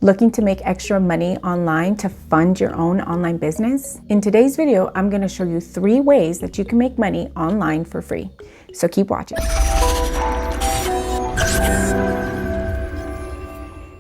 Looking to make extra money online to fund your own online business? In today's video, I'm going to show you 3 ways that you can make money online for free. So keep watching.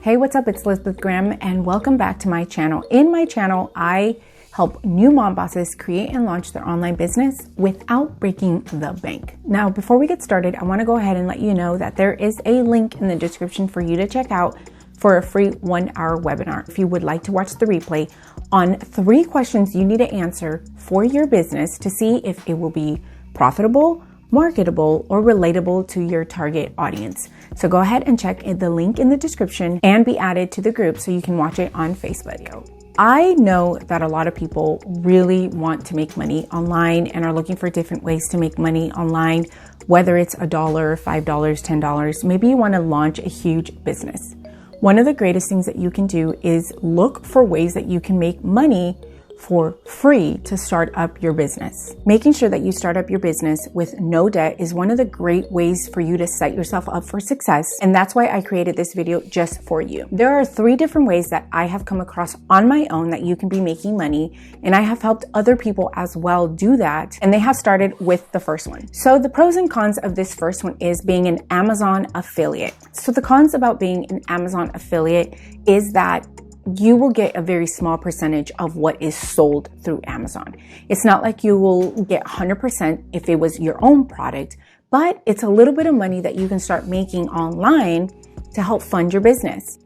Hey, what's up? It's Elizabeth Graham and welcome back to my channel. In my channel, I help new mom bosses create and launch their online business without breaking the bank. Now, before we get started, I want to go ahead and let you know that there is a link in the description for you to check out for a free 1-hour webinar. If you would like to watch the replay on 3 questions you need to answer for your business to see if it will be profitable, marketable, or relatable to your target audience. So go ahead and check the link in the description and be added to the group so you can watch it on Facebook. I know that a lot of people really want to make money online and are looking for different ways to make money online, whether it's $1, $5, $10. Maybe you want to launch a huge business. One of the greatest things that you can do is look for ways that you can make money for free to start up your business. Making sure that you start up your business with no debt is one of the great ways for you to set yourself up for success. And that's why I created this video just for you. There are 3 different ways that I have come across on my own that you can be making money. And I have helped other people as well do that. And they have started with the first one. So the pros and cons of this first one is being an Amazon affiliate. So the cons about being an Amazon affiliate is that you will get a very small percentage of what is sold through Amazon. It's not like you will get 100% if it was your own product, but it's a little bit of money that you can start making online to help fund your business.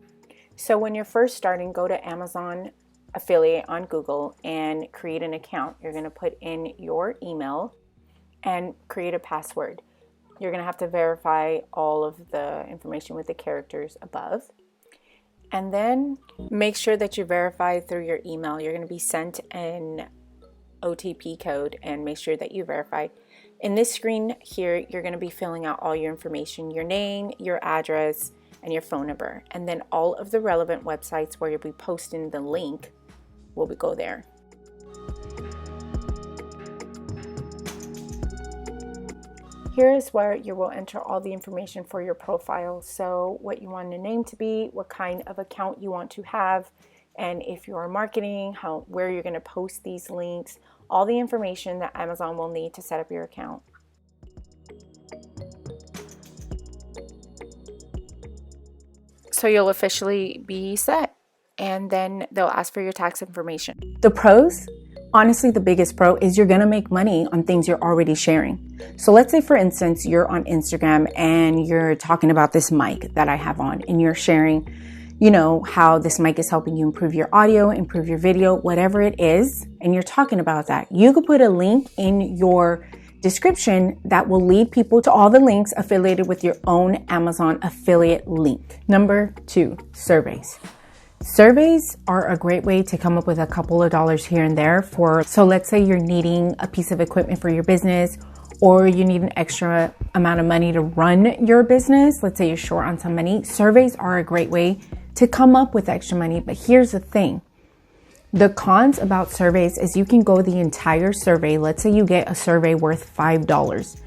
So when you're first starting, go to Amazon affiliate on Google and create an account. You're going to put in your email and create a password. You're going to have to verify all of the information with the characters above. And then make sure that you verify through your email. You're going to be sent an OTP code and make sure that you verify. In this screen here, you're going to be filling out all your information, your name, your address, and your phone number. And then all of the relevant websites where you'll be posting the link will go there. Here is where you will enter all the information for your profile. So what you want the name to be, what kind of account you want to have, and if you are marketing, where you're going to post these links, all the information that Amazon will need to set up your account. So you'll officially be set, and then they'll ask for your tax information. The pros? Honestly, the biggest pro is you're going to make money on things you're already sharing. So let's say, for instance, you're on Instagram and you're talking about this mic that I have on and you're sharing, how this mic is helping you improve your audio, improve your video, whatever it is. And you're talking about that. You could put a link in your description that will lead people to all the links affiliated with your own Amazon affiliate link. Number 2, surveys. Surveys are a great way to come up with a couple of dollars here and there so let's say you're needing a piece of equipment for your business or you need an extra amount of money to run your business. Let's say you're short on some money. Surveys are a great way to come up with extra money. But here's the thing. The cons about surveys is you can go the entire survey. Let's say you get a survey worth $5.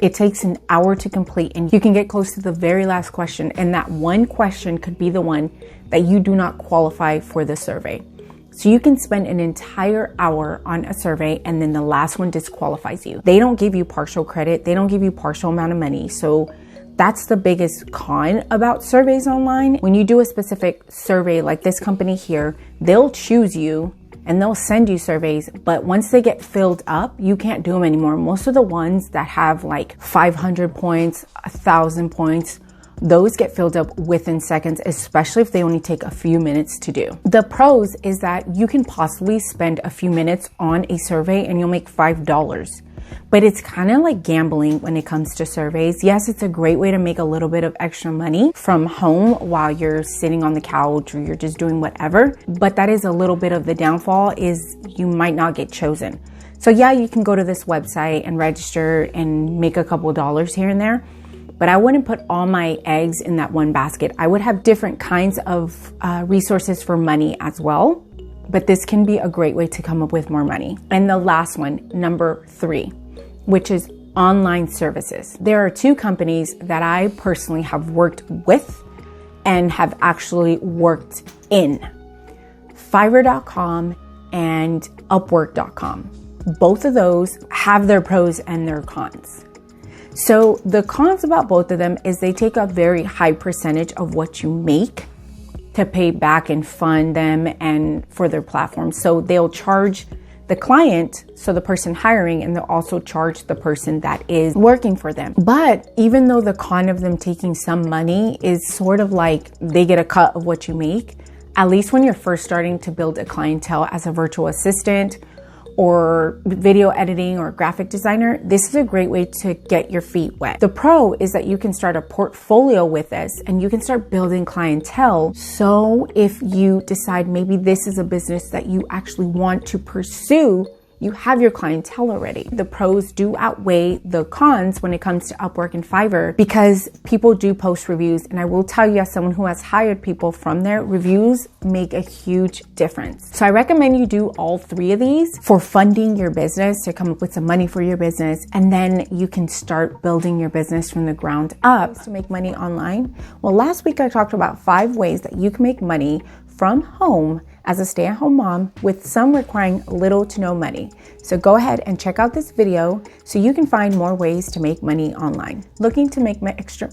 It takes an hour to complete and you can get close to the very last question. And that one question could be the one that you do not qualify for the survey. So you can spend an entire hour on a survey and then the last one disqualifies you. They don't give you partial credit. They don't give you partial amount of money. So that's the biggest con about surveys online. When you do a specific survey like this company here, they'll choose you and they'll send you surveys, but once they get filled up, you can't do them anymore. Most of the ones that have like 500 points, 1,000 points, those get filled up within seconds, especially if they only take a few minutes to do. The pros is that you can possibly spend a few minutes on a survey and you'll make $5. But it's kind of like gambling when it comes to surveys. Yes, it's a great way to make a little bit of extra money from home while you're sitting on the couch or you're just doing whatever. But that is a little bit of the downfall is you might not get chosen. So yeah, you can go to this website and register and make a couple dollars here and there. But I wouldn't put all my eggs in that one basket. I would have different kinds of resources for money as well. But this can be a great way to come up with more money. And the last one, number 3, which is online services. There are 2 companies that I personally have worked with and have actually worked in. Fiverr.com and Upwork.com. Both of those have their pros and their cons. So the cons about both of them is they take a very high percentage of what you make to pay back and fund them and for their platform. So they'll charge the client, so the person hiring, and they'll also charge the person that is working for them. But even though the con of them taking some money is sort of like they get a cut of what you make, at least when you're first starting to build a clientele as a virtual assistant or video editing or graphic designer, this is a great way to get your feet wet. The pro is that you can start a portfolio with this and you can start building clientele. So if you decide maybe this is a business that you actually want to pursue, you have your clientele already. The pros do outweigh the cons when it comes to Upwork and Fiverr because people do post reviews. And I will tell you, as someone who has hired people from there, reviews make a huge difference. So I recommend you do all three of these for funding your business, to come up with some money for your business. And then you can start building your business from the ground up to make money online. Well, last week I talked about 5 ways that you can make money from home as a stay-at-home mom, with some requiring little to no money. So go ahead and check out this video so you can find more ways to make money online. Looking to make extra